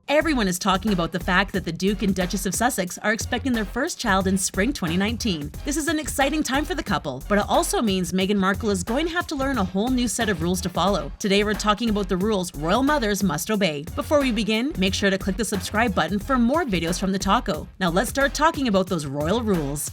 Everyone is talking about the fact that the Duke and Duchess of Sussex are expecting their first child in spring 2019. This is an exciting time for the couple, but it also means Meghan Markle is going to have to learn a whole new set of rules to follow. Today we're talking about the rules royal mothers must obey. Before we begin, make sure to click the subscribe button for more videos from the taco. Now let's start talking about those royal rules.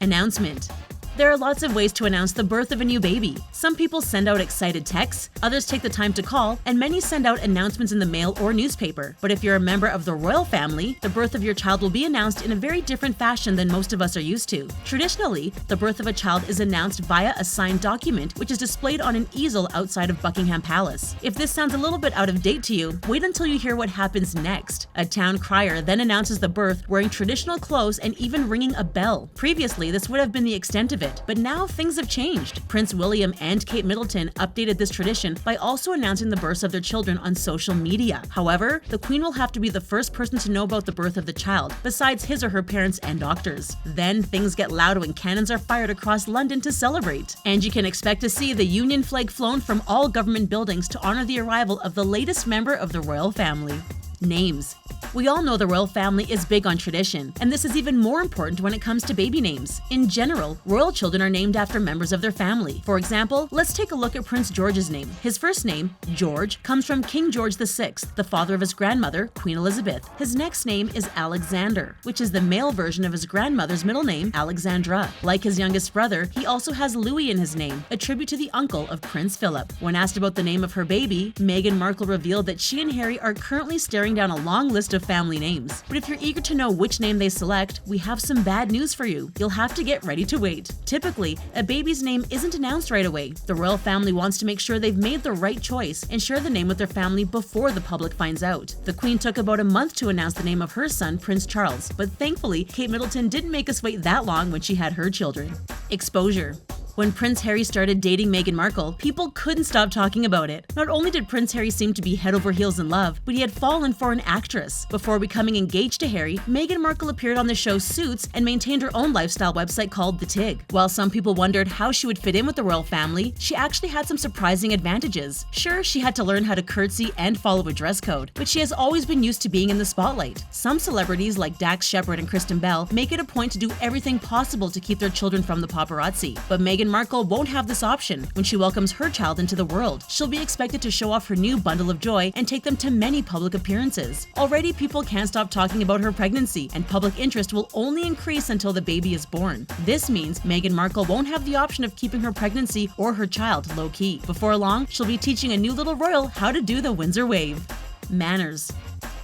Announcement. There are lots of ways to announce the birth of a new baby. Some people send out excited texts, others take the time to call, and many send out announcements in the mail or newspaper. But if you're a member of the royal family, the birth of your child will be announced in a very different fashion than most of us are used to. Traditionally, the birth of a child is announced via a signed document which is displayed on an easel outside of Buckingham Palace. If this sounds a little bit out of date to you, wait until you hear what happens next. A town crier then announces the birth wearing traditional clothes and even ringing a bell. Previously, this would have been the extent of it. But now things have changed. Prince William and Kate Middleton updated this tradition by also announcing the births of their children on social media. However, the Queen will have to be the first person to know about the birth of the child, besides his or her parents and doctors. Then things get loud when cannons are fired across London to celebrate. And you can expect to see the Union flag flown from all government buildings to honor the arrival of the latest member of the royal family. Names. We all know the royal family is big on tradition, and this is even more important when it comes to baby names. In general, royal children are named after members of their family. For example, let's take a look at Prince George's name. His first name, George, comes from King George VI, the father of his grandmother, Queen Elizabeth. His next name is Alexander, which is the male version of his grandmother's middle name, Alexandra. Like his youngest brother, he also has Louis in his name, a tribute to the uncle of Prince Philip. When asked about the name of her baby, Meghan Markle revealed that she and Harry are currently staring down a long list of family names. But if you're eager to know which name they select, we have some bad news for you. You'll have to get ready to wait. Typically, a baby's name isn't announced right away. The royal family wants to make sure they've made the right choice and share the name with their family before the public finds out. The Queen took about a month to announce the name of her son, Prince Charles, but thankfully, Kate Middleton didn't make us wait that long when she had her children. Exposure. When Prince Harry started dating Meghan Markle, people couldn't stop talking about it. Not only did Prince Harry seem to be head over heels in love, but he had fallen for an actress. Before becoming engaged to Harry, Meghan Markle appeared on the show Suits and maintained her own lifestyle website called The Tig. While some people wondered how she would fit in with the royal family, she actually had some surprising advantages. Sure, she had to learn how to curtsy and follow a dress code, but she has always been used to being in the spotlight. Some celebrities like Dax Shepard and Kristen Bell make it a point to do everything possible to keep their children from the paparazzi. But Meghan Markle won't have this option. When she welcomes her child into the world, she'll be expected to show off her new bundle of joy and take them to many public appearances. Already, people can't stop talking about her pregnancy, and public interest will only increase until the baby is born. This means Meghan Markle won't have the option of keeping her pregnancy or her child low-key. Before long, she'll be teaching a new little royal how to do the Windsor wave. Manners.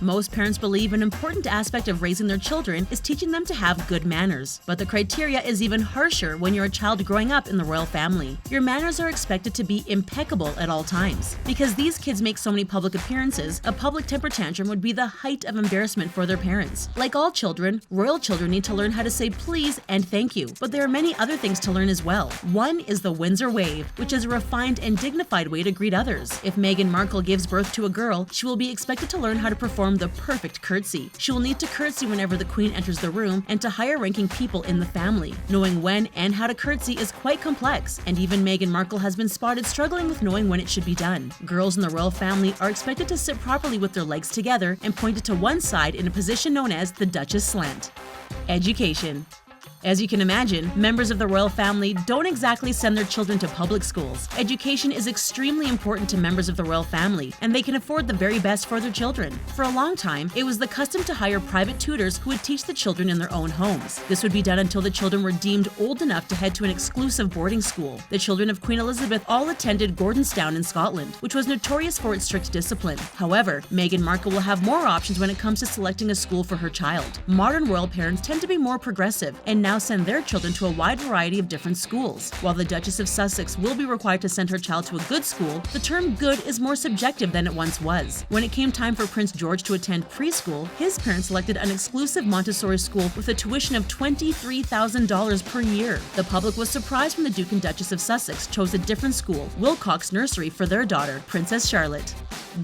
Most parents believe an important aspect of raising their children is teaching them to have good manners. But the criteria is even harsher when you're a child growing up in the royal family. Your manners are expected to be impeccable at all times. Because these kids make so many public appearances, a public temper tantrum would be the height of embarrassment for their parents. Like all children, royal children need to learn how to say please and thank you. But there are many other things to learn as well. One is the Windsor wave, which is a refined and dignified way to greet others. If Meghan Markle gives birth to a girl, she will be expected to learn how to perform the perfect curtsy. She will need to curtsy whenever the Queen enters the room and to higher-ranking people in the family. Knowing when and how to curtsy is quite complex, and even Meghan Markle has been spotted struggling with knowing when it should be done. Girls in the royal family are expected to sit properly with their legs together and pointed to one side in a position known as the Duchess slant. Education. As you can imagine, members of the royal family don't exactly send their children to public schools. Education is extremely important to members of the royal family, and they can afford the very best for their children. For a long time, it was the custom to hire private tutors who would teach the children in their own homes. This would be done until the children were deemed old enough to head to an exclusive boarding school. The children of Queen Elizabeth all attended Gordonstoun in Scotland, which was notorious for its strict discipline. However, Meghan Markle will have more options when it comes to selecting a school for her child. Modern royal parents tend to be more progressive and now send their children to a wide variety of different schools. While the Duchess of Sussex will be required to send her child to a good school, the term good is more subjective than it once was. When it came time for Prince George to attend preschool, his parents selected an exclusive Montessori school with a tuition of $23,000 per year. The public was surprised when the Duke and Duchess of Sussex chose a different school, Wilcox Nursery, for their daughter, Princess Charlotte.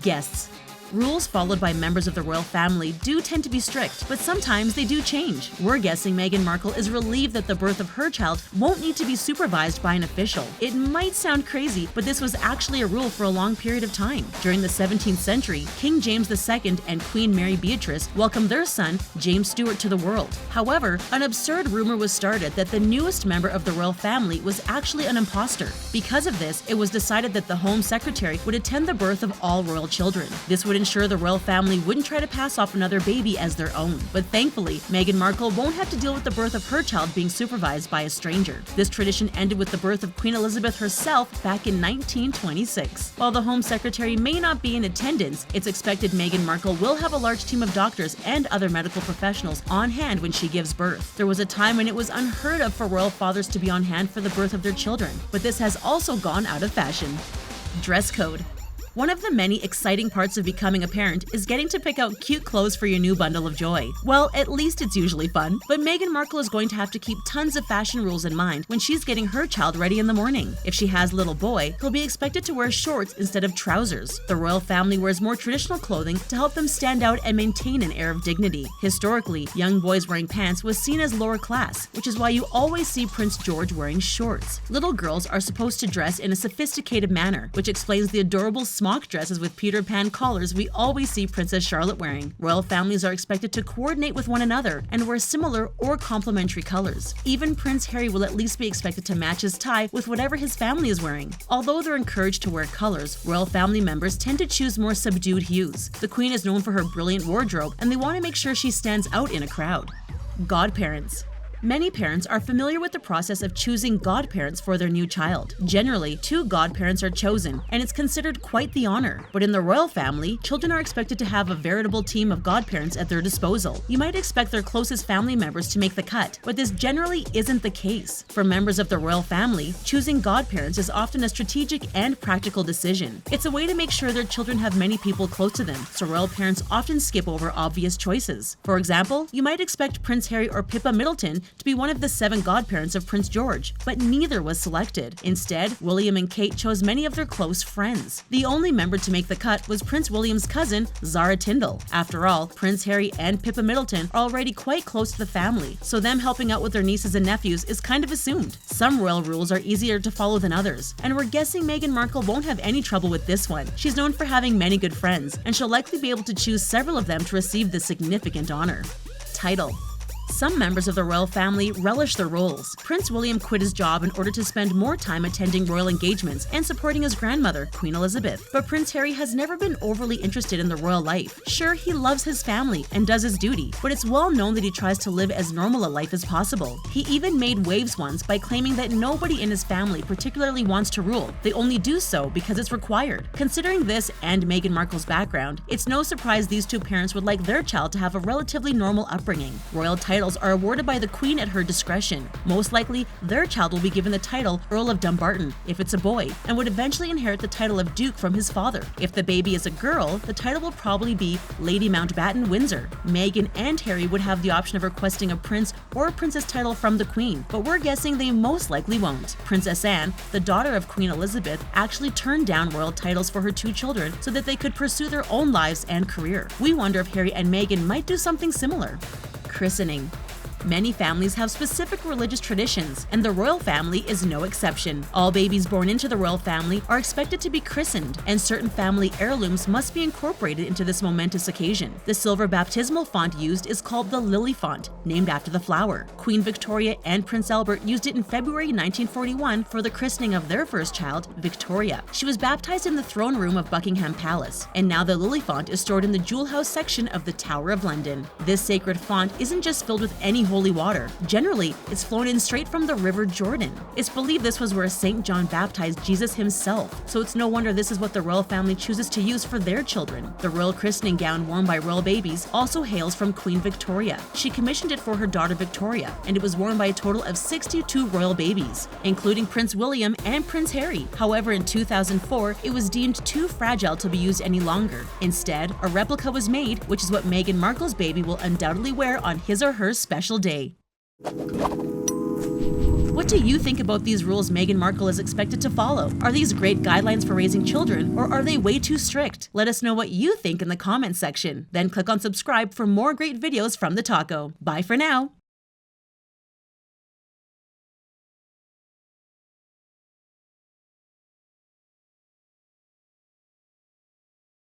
Guests. Rules followed by members of the royal family do tend to be strict, but sometimes they do change. We're guessing Meghan Markle is relieved that the birth of her child won't need to be supervised by an official. It might sound crazy, but this was actually a rule for a long period of time. During the 17th century, King James II and Queen Mary Beatrice welcomed their son, James Stuart, to the world. However, an absurd rumor was started that the newest member of the royal family was actually an imposter. Because of this, it was decided that the Home Secretary would attend the birth of all royal children. This would ensure the royal family wouldn't try to pass off another baby as their own. But thankfully, Meghan Markle won't have to deal with the birth of her child being supervised by a stranger. This tradition ended with the birth of Queen Elizabeth herself back in 1926. While the Home Secretary may not be in attendance, it's expected Meghan Markle will have a large team of doctors and other medical professionals on hand when she gives birth. There was a time when it was unheard of for royal fathers to be on hand for the birth of their children, but this has also gone out of fashion. Dress code. One of the many exciting parts of becoming a parent is getting to pick out cute clothes for your new bundle of joy. Well, at least it's usually fun, but Meghan Markle is going to have to keep tons of fashion rules in mind when she's getting her child ready in the morning. If she has a little boy, he'll be expected to wear shorts instead of trousers. The royal family wears more traditional clothing to help them stand out and maintain an air of dignity. Historically, young boys wearing pants was seen as lower class, which is why you always see Prince George wearing shorts. Little girls are supposed to dress in a sophisticated manner, which explains the adorable smock dresses with Peter Pan collars we always see Princess Charlotte wearing. Royal families are expected to coordinate with one another and wear similar or complementary colors. Even Prince Harry will at least be expected to match his tie with whatever his family is wearing. Although they're encouraged to wear colors, royal family members tend to choose more subdued hues. The Queen is known for her brilliant wardrobe, and they want to make sure she stands out in a crowd. Godparents. Many parents are familiar with the process of choosing godparents for their new child. Generally, 2 godparents are chosen, and it's considered quite the honor. But in the royal family, children are expected to have a veritable team of godparents at their disposal. You might expect their closest family members to make the cut, but this generally isn't the case. For members of the royal family, choosing godparents is often a strategic and practical decision. It's a way to make sure their children have many people close to them, so royal parents often skip over obvious choices. For example, you might expect Prince Harry or Pippa Middleton to be one of the 7 godparents of Prince George, but neither was selected. Instead, William and Kate chose many of their close friends. The only member to make the cut was Prince William's cousin, Zara Tindall. After all, Prince Harry and Pippa Middleton are already quite close to the family, so them helping out with their nieces and nephews is kind of assumed. Some royal rules are easier to follow than others, and we're guessing Meghan Markle won't have any trouble with this one. She's known for having many good friends, and she'll likely be able to choose several of them to receive this significant honor. Title. Some members of the royal family relish the roles. Prince William quit his job in order to spend more time attending royal engagements and supporting his grandmother, Queen Elizabeth. But Prince Harry has never been overly interested in the royal life. Sure, he loves his family and does his duty, but it's well known that he tries to live as normal a life as possible. He even made waves once by claiming that nobody in his family particularly wants to rule. They only do so because it's required. Considering this and Meghan Markle's background, it's no surprise these 2 parents would like their child to have a relatively normal upbringing. Royal titles are awarded by the Queen at her discretion. Most likely, their child will be given the title Earl of Dumbarton if it's a boy, and would eventually inherit the title of Duke from his father. If the baby is a girl, the title will probably be Lady Mountbatten Windsor. Meghan and Harry would have the option of requesting a prince or princess title from the Queen, but we're guessing they most likely won't. Princess Anne, the daughter of Queen Elizabeth, actually turned down royal titles for her 2 children so that they could pursue their own lives and career. We wonder if Harry and Meghan might do something similar. Christening. Many families have specific religious traditions, and the royal family is no exception. All babies born into the royal family are expected to be christened, and certain family heirlooms must be incorporated into this momentous occasion. The silver baptismal font used is called the lily font, named after the flower. Queen Victoria and Prince Albert used it in February 1941 for the christening of their first child, Victoria. She was baptized in the throne room of Buckingham Palace, and now the lily font is stored in the Jewel House section of the Tower of London. This sacred font isn't just filled with any holy water. Generally, it's flown in straight from the River Jordan. It's believed this was where St. John baptized Jesus himself, so it's no wonder this is what the royal family chooses to use for their children. The royal christening gown worn by royal babies also hails from Queen Victoria. She commissioned it for her daughter Victoria, and it was worn by a total of 62 royal babies, including Prince William and Prince Harry. However, in 2004, it was deemed too fragile to be used any longer. Instead, a replica was made, which is what Meghan Markle's baby will undoubtedly wear on his or her special day. What What do you think about these rules Meghan Markle is expected to follow? Are these great guidelines for raising children, or are they way too strict? Let us know what you think in the comments section. Then click on subscribe for more great videos from The Taco. Bye for now.